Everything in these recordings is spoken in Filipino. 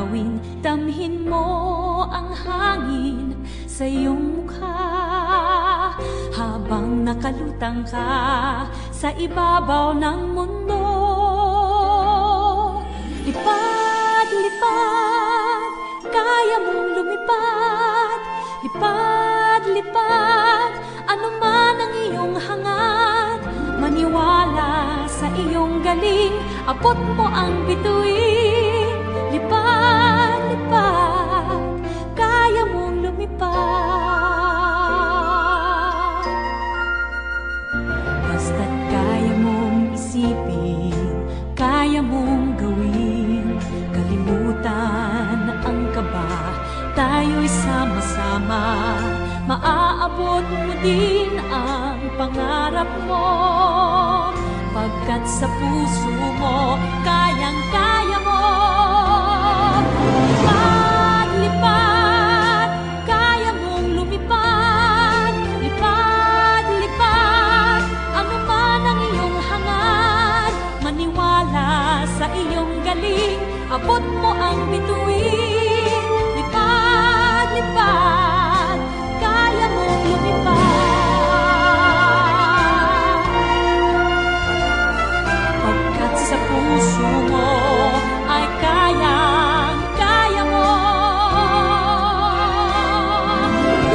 tanawin, damhin mo ang hangin sa iyong mukha. Habang nakalutang ka sa ibabaw ng mundo, lipad, lipad, kaya mong lumipad. Lipad, lipad, ano man ang iyong hangad. Maniwala sa iyong galing, abot mo ang bituin. Lipad, lipad, kaya mong lumipad. Basta't kaya mong isipin, kaya mong gawin. Kalimutan ang kaba, tayo'y sama-sama. Maaabot mo din ang pangarap mo, pagkat sa puso mo kayang-kaya mo. Lipad, lipad, kaya mong lumipad. Lipad, lipad, ano man ang iyong hangad. Maniwala sa iyong galing, abot mo ang bituin. Lipad, lipad, kaya mong lumipad. Pagkat sa puso mo ay kayang-kaya mo.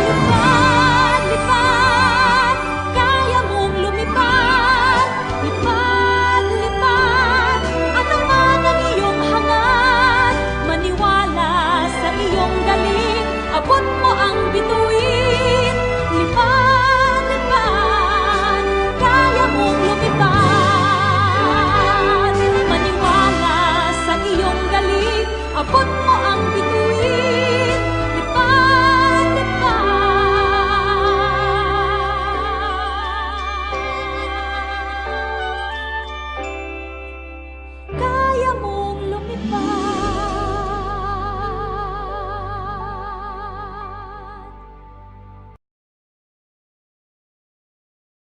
Lipad, lipad, kaya mong lumipad. Lipad, lipad, ano man ang iyong hangad. Maniwala sa iyong galing, abot mo ang bituin. Lipad, lipad, kaya mong lumipad. Maniwala sa iyong galing, abot mo ang bituin.